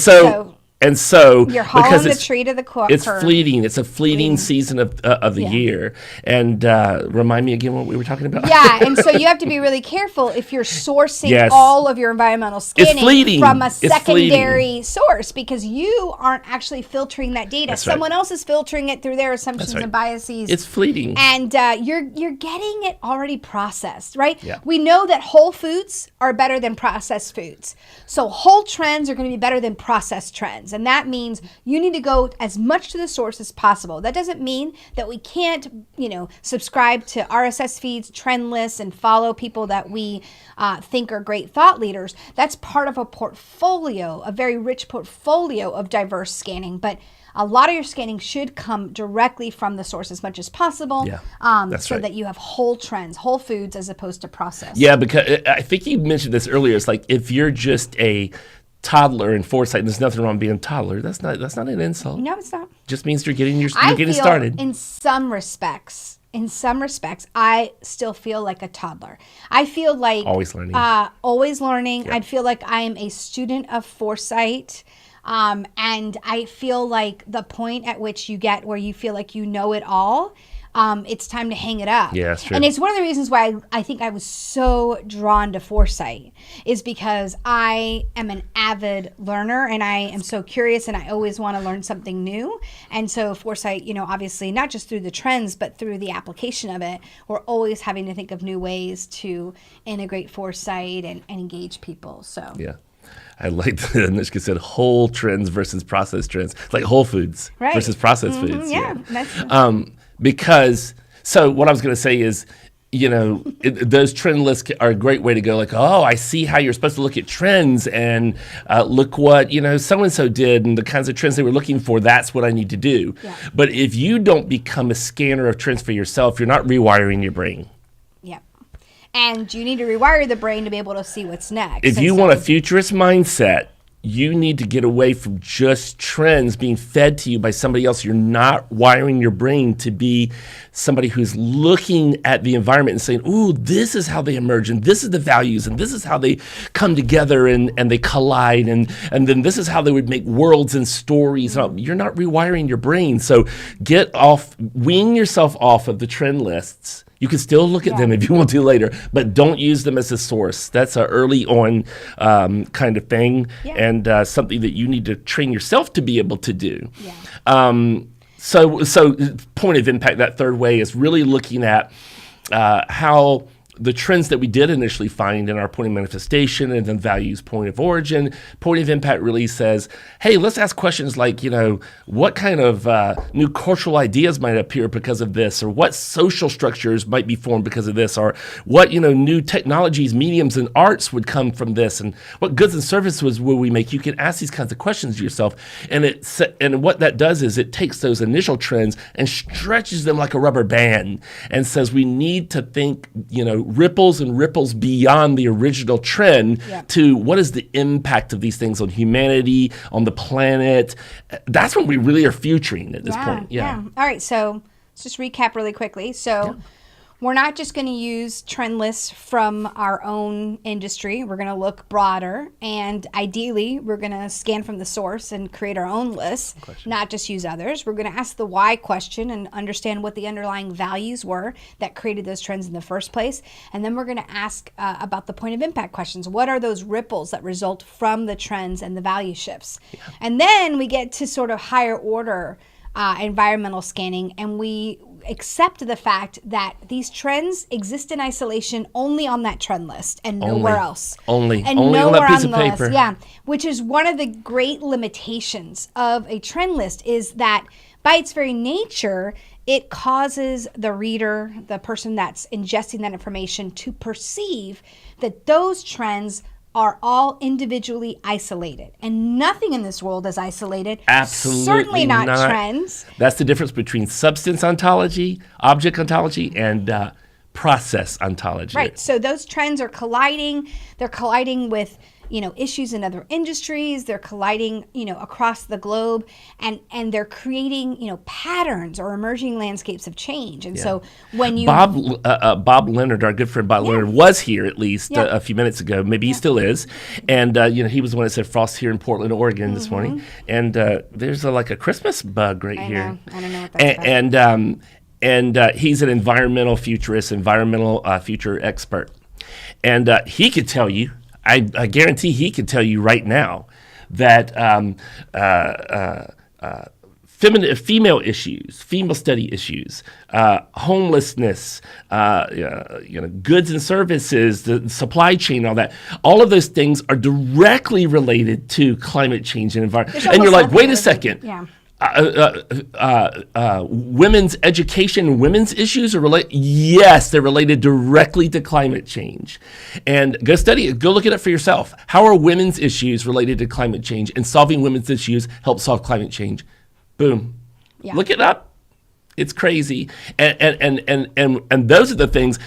so
you're hauling the tree to the curb.
It's fleeting. It's a fleeting season of the year. And remind me again what we were talking about.
Yeah, and so you have to be really careful if you're sourcing all of your environmental scanning from a secondary source, because you aren't actually filtering that data. Someone else is filtering it through their assumptions and biases.
It's fleeting.
And you're getting it already processed, right?
Yeah.
We know that whole foods are better than processed foods. So whole trends are going to be better than processed trends. And that means you need to go as much to the source as possible. That doesn't mean that we can't, subscribe to RSS feeds, trend lists, and follow people that we think are great thought leaders. That's part of a portfolio, a very rich portfolio of diverse scanning. But a lot of your scanning should come directly from the source as much as possible, that you have whole trends, whole foods, as opposed to processed.
Yeah, because I think you mentioned this earlier. It's like, if you're just a toddler in foresight, and there's nothing wrong with being a toddler. That's not an insult.
No, it's not.
Just means you're getting started.
In some respects, I still feel like a toddler. I feel like
always learning.
Yeah. I'd feel like I am a student of foresight. And I feel like the point at which you get where you feel like you know it all, it's time to hang it up.
Yeah, that's true.
And it's one of the reasons why I think I was so drawn to foresight, is because I am an avid learner and I am so curious and I always want to learn something new. And so foresight, obviously not just through the trends, but through the application of it, we're always having to think of new ways to integrate foresight and engage people. So
yeah. I like that Anushka said whole trends versus processed trends, like whole foods versus processed foods.
Yeah.
Because, so what I was going to say is, those trend lists are a great way to go, like, oh, I see how you're supposed to look at trends, and look what, so-and-so did, and the kinds of trends they were looking for, that's what I need to do.
Yeah.
But if you don't become a scanner of trends for yourself, you're not rewiring your brain.
Yeah. And you need to rewire the brain to be able to see what's next.
If you want a futurist mindset, you need to get away from just trends being fed to you by somebody else. You're not wiring your brain to be somebody who's looking at the environment and saying, ooh, this is how they emerge, and this is the values, and this is how they come together and they collide, and then this is how they would make worlds and stories. You're not rewiring your brain. So wean yourself off of the trend lists. You can still look at them if you want to later, but don't use them as a source. That's an early on kind of thing, and something that you need to train yourself to be able to do. Yeah. So point of impact, that third way, is really looking at how the trends that we did initially find in our point of manifestation and then values point of origin. Point of impact really says, hey, let's ask questions like, what kind of new cultural ideas might appear because of this, or what social structures might be formed because of this, or what, new technologies, mediums, and arts would come from this, and what goods and services will we make? You can ask these kinds of questions to yourself, and what that does is it takes those initial trends and stretches them like a rubber band and says we need to think, ripples and ripples beyond the original trend to what is the impact of these things on humanity, on the planet. That's when we really are futuring at this point. Yeah.
All right. So let's just recap really quickly. So we're not just going to use trend lists from our own industry. We're going to look broader, and ideally we're going to scan from the source and create our own lists, not just use others. We're going to ask the why question and understand what the underlying values were that created those trends in the first place. And then we're going to ask about the point of impact questions. What are those ripples that result from the trends and the value shifts? Yeah. And then we get to sort of higher order environmental scanning, and we accept the fact that these trends exist in isolation only on that trend list and nowhere else.
Only on that piece of paper.
List. Yeah, which is one of the great limitations of a trend list, is that by its very nature, it causes the reader, the person that's ingesting that information, to perceive that those trends are all individually isolated, and nothing in this world is isolated.
Absolutely
certainly not trends.
That's the difference between substance ontology, object ontology, and process ontology.
Right. So those trends are colliding. They're colliding with issues in other industries. They're colliding, across the globe, and they're creating, patterns or emerging landscapes of change. And so when you
Bob Leonard, our good friend Bob Leonard, was here at least a few minutes ago. Maybe he still is. And he was the one that said frost here in Portland, Oregon this morning. And there's like a Christmas bug right here.
I don't know what that's about.
And he's an environmental futurist, future expert. And he could tell you, I guarantee he could tell you right now that female issues, female study issues, homelessness, goods and services, the supply chain, all of those things are directly related to climate change and environment. And you're like, wait a second.
Yeah.
Women's education, women's issues are related. Yes, they're related directly to climate change. And go study it. Go look it up for yourself. How are women's issues related to climate change, and solving women's issues help solve climate change? Boom. Yeah. Look it up. It's crazy. And those are the things.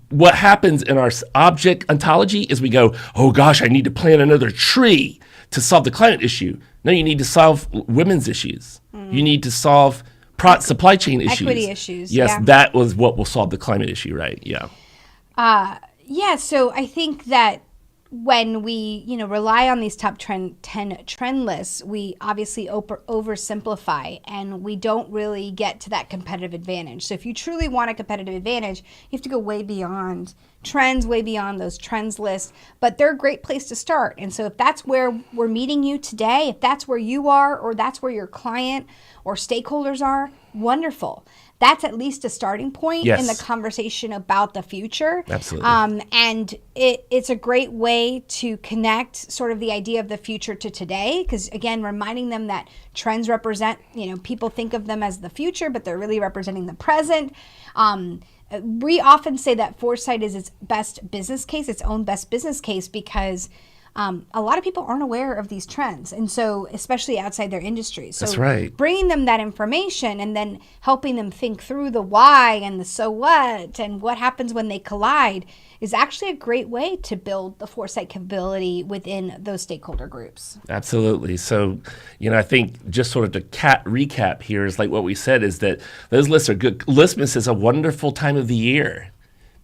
What happens in our object ontology is we go, oh gosh, I need to plant another tree to solve the climate issue. No, you need to solve women's issues. You need to solve supply chain issues.
Equity issues.
Yes, that was what will solve the climate issue, right? Yeah.
So I think that when we, rely on these top 10 trend lists, we obviously oversimplify, and we don't really get to that competitive advantage. So if you truly want a competitive advantage, you have to go way beyond trends, way beyond those trends lists, but they're a great place to start. And so if that's where we're meeting you today, if that's where you are, or that's where your client or stakeholders are, wonderful. That's at least a starting point in the conversation about the future.
Absolutely.
And it's a great way to connect sort of the idea of the future to today, because again, reminding them that trends represent, people think of them as the future, but they're really representing the present. We often say that foresight is its own best business case, because a lot of people aren't aware of these trends. And so, especially outside their industry. So
That's right.
bringing them that information and then helping them think through the why and the so what and what happens when they collide is actually a great way to build the foresight capability within those stakeholder groups.
Absolutely. So, I think just sort of to recap here is like what we said is that those lists are good. Listmas is a wonderful time of the year.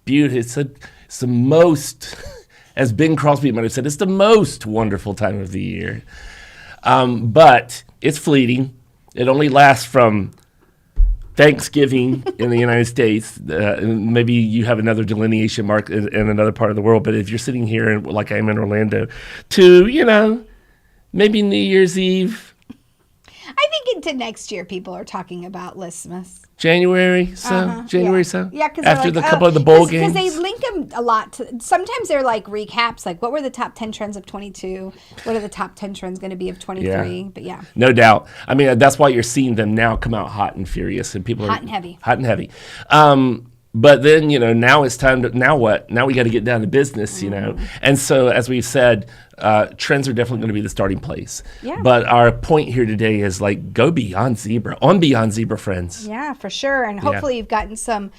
Beauty. It's the most, as Ben Crosby might have said, it's the most wonderful time of the year. But it's fleeting. It only lasts from Thanksgiving in the United States. Maybe you have another delineation mark in another part of the world. But if you're sitting here, like I am in Orlando, to, maybe New Year's Eve.
I think into next year, people are talking about Listmas.
January, so? January,
yeah.
so?
Yeah, because
after the couple of the bowl games?
Because they link them a lot. Sometimes they're like recaps, like what were the top 10 trends of 22? What are the top 10 trends going to be of 23?
Yeah.
But yeah.
No doubt. I mean, that's why you're seeing them now come out hot and furious. And people
Hot and heavy.
Hot and heavy. But then, now it's time to, now what? Now we got to get down to business, And so, as we've said, trends are definitely going to be the starting place.
Yeah.
But our point here today is like, go beyond zebra, on beyond zebra, friends.
Yeah, for sure. And hopefully you've gotten some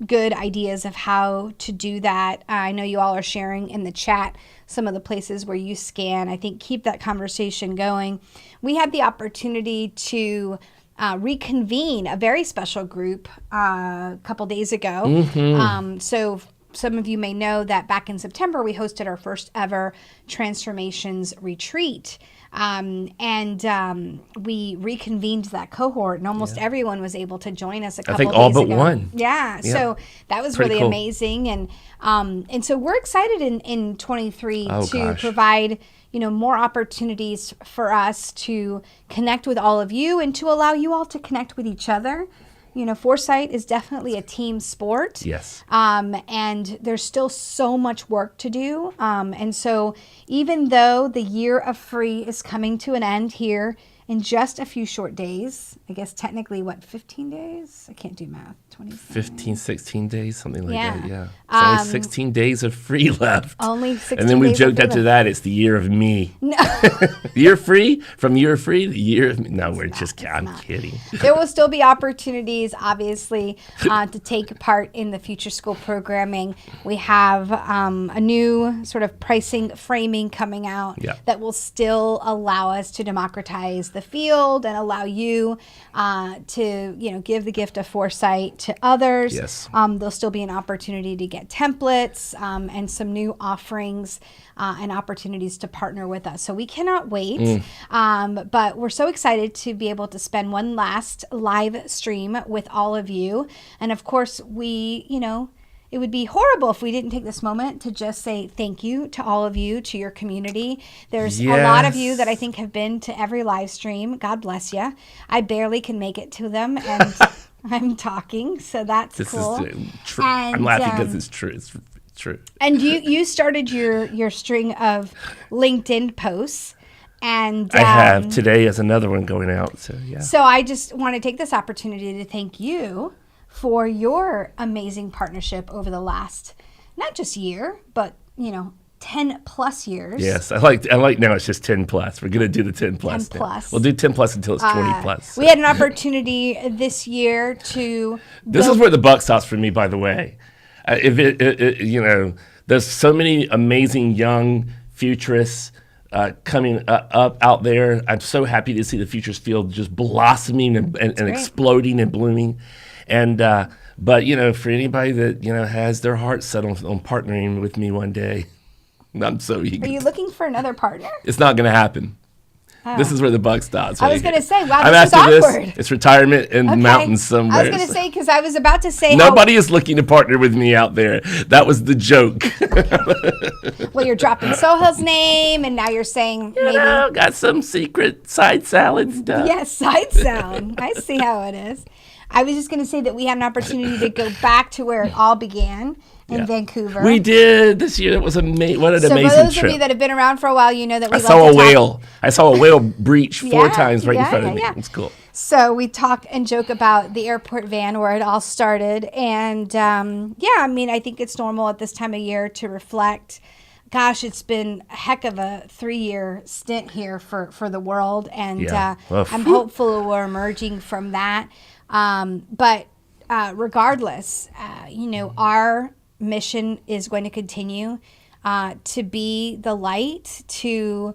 good ideas of how to do that. I know you all are sharing in the chat some of the places where you scan. I think keep that conversation going. We had the opportunity to reconvene a very special group a couple days ago.
Mm-hmm.
So some of you may know that back in September, we hosted our first ever Transformations retreat. We reconvened that cohort, and almost everyone was able to join us a couple days ago.
I think all but one.
Yeah, so that was
Pretty
really
cool.
amazing. And so we're excited in 23 to
gosh.
provide more opportunities for us to connect with all of you and to allow you all to connect with each other. Foresight is definitely a team sport.
Yes.
And there's still so much work to do. And so even though the year of free is coming to an end here in just a few short days, I guess technically, 15 days? I can't do math.
15, 16 days, something like that, yeah. It's only 16 days of free left.
Only 16 days.
And then we've
of
joked
free
after
left.
that, it's the year of me.
No.
Year free? From year free, the year of me. No, I'm kidding.
There will still be opportunities, obviously, to take part in the Future School programming. We have a new sort of pricing framing coming out that will still allow us to democratize the field and allow you to, give the gift of foresight to others.
Yes.
There'll still be an opportunity to get templates and some new offerings and opportunities to partner with us. So we cannot wait. But we're so excited to be able to spend one last live stream with all of you. And of course, it would be horrible if we didn't take this moment to just say thank you to all of you, to your community. There's a lot of you that I think have been to every live stream. God bless you. I barely can make it to them, and I'm talking, so that's cool.
This is true.
And,
I'm laughing because it's true. It's true.
And you started your string of LinkedIn posts. And
I have. Today is another one going out, so yeah.
So I just want to take this opportunity to thank you for your amazing partnership over the last, not just year, but 10 plus years.
Yes, I like now it's just 10 plus. We're going to do the 10 plus.
10 plus.
We'll do 10 plus until it's 20 plus. So.
We had an opportunity this year to.
This is where the buck stops for me, by the way. There's so many amazing young futurists coming up out there. I'm so happy to see the futures field just blossoming and exploding and blooming. And but for anybody that has their heart set on partnering with me one day, I'm so eager.
Are you looking for another partner?
It's not going to happen. Oh. This is where the buck stops.
I was going to say, wow,
I'm
this is awkward.
It's retirement in the mountains somewhere.
I was going to say, because I was about to say
nobody is looking to partner with me out there. That was the joke.
Well, you're dropping Sohail's name, and now you're saying maybe.
Got some secret side salad stuff.
Yes, side sound. I see how it is. I was just going to say that we had an opportunity to go back to where it all began in Vancouver.
We did this year. It was amazing. What an amazing trip.
So for those of you that have been around for a while, you know that we
I saw a whale breach 4 times right in front of me. It's cool.
So we talk and joke about the airport van where it all started. And I think it's normal at this time of year to reflect gosh, it's been a heck of a 3-year stint here for the world. And I'm hopeful we're emerging from that. But regardless, our mission is going to continue to be the light, to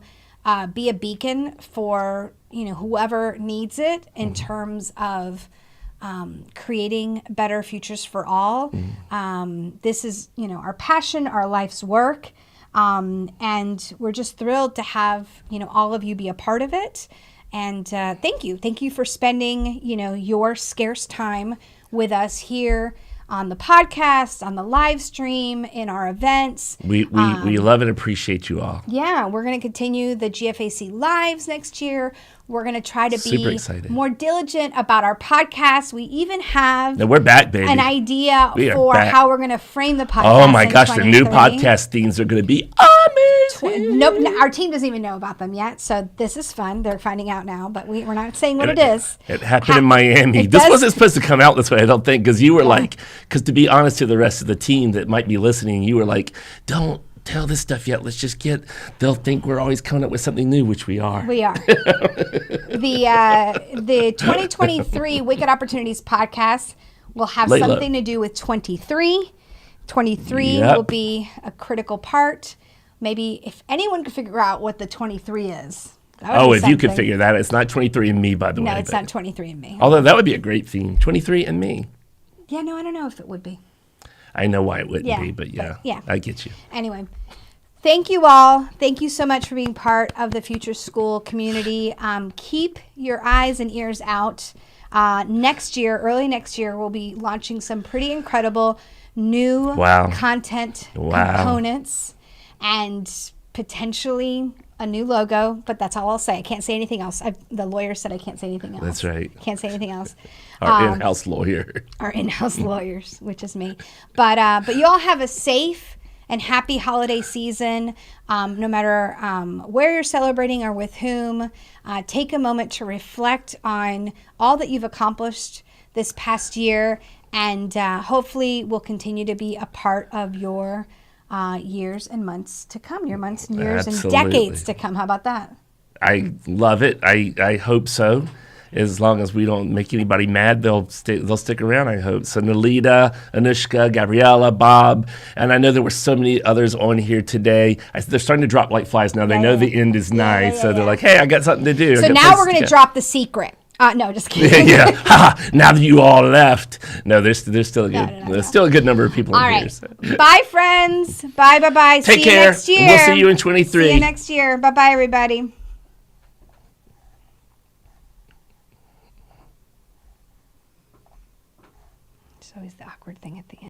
be a beacon for, whoever needs it in terms of creating better futures for all. This is, our passion, our life's work. And we're just thrilled to have, all of you be a part of it. And thank you. Thank you for spending, your scarce time with us here on the podcast, on the live stream, in our events.
We love and appreciate you all.
Yeah, we're going to continue the GFAC Lives next year. We're going to try to be more diligent about our podcast. We even have
we're back, baby.
An idea for how we're going to frame the podcast.
Oh my gosh, the new podcast themes are going to be amazing.
Nope, our team doesn't even know about them yet, so this is fun. They're finding out now, but we're not saying what it is.
It happened in Miami. This wasn't supposed to come out this way, I don't think, because you were because to be honest to the rest of the team that might be listening, you were like, don't tell this stuff yet. Let's just they'll think we're always coming up with something new, which we are.
We are. The 2023 Wicked Opportunities podcast will have something to do with 23. 23 will be a critical part. Maybe if anyone could figure out what the 23 is.
If you could figure that out. It's not 23andMe, by the way.
No, it's not 23andMe.
Although that would be a great theme. 23andMe.
Yeah, no, I don't know if it would be.
I know why it wouldn't be, but I get you.
Anyway, thank you all. Thank you so much for being part of the Future School community. Keep your eyes and ears out. Next year, early next year, we'll be launching some pretty incredible new content components and potentially a new logo, but that's all I'll say. I can't say anything else. The lawyer said I can't say anything else.
That's right.
Can't say anything else.
Our in-house lawyer.
Our in-house lawyers, which is me. But you all have a safe and happy holiday season, no matter where you're celebrating or with whom. Take a moment to reflect on all that you've accomplished this past year, and hopefully will continue to be a part of your years and months to come, your months and years and decades to come. How about that?
I love it. I hope so. As long as we don't make anybody mad, they'll stick around, I hope. So Nalita, Anushka, Gabriella, Bob, and I know there were so many others on here today. They're starting to drop like flies now. They know the end is nigh, so they're like, hey, I got something to do.
So now we're going to drop the secret. No, just kidding.
Now that you all left. No, there's still a good there's still a good number of people in here. So.
Bye, friends. Bye.
Take care.
You next year.
We'll see you in 23.
See you next year. Bye, everybody. It's always the awkward thing at the end.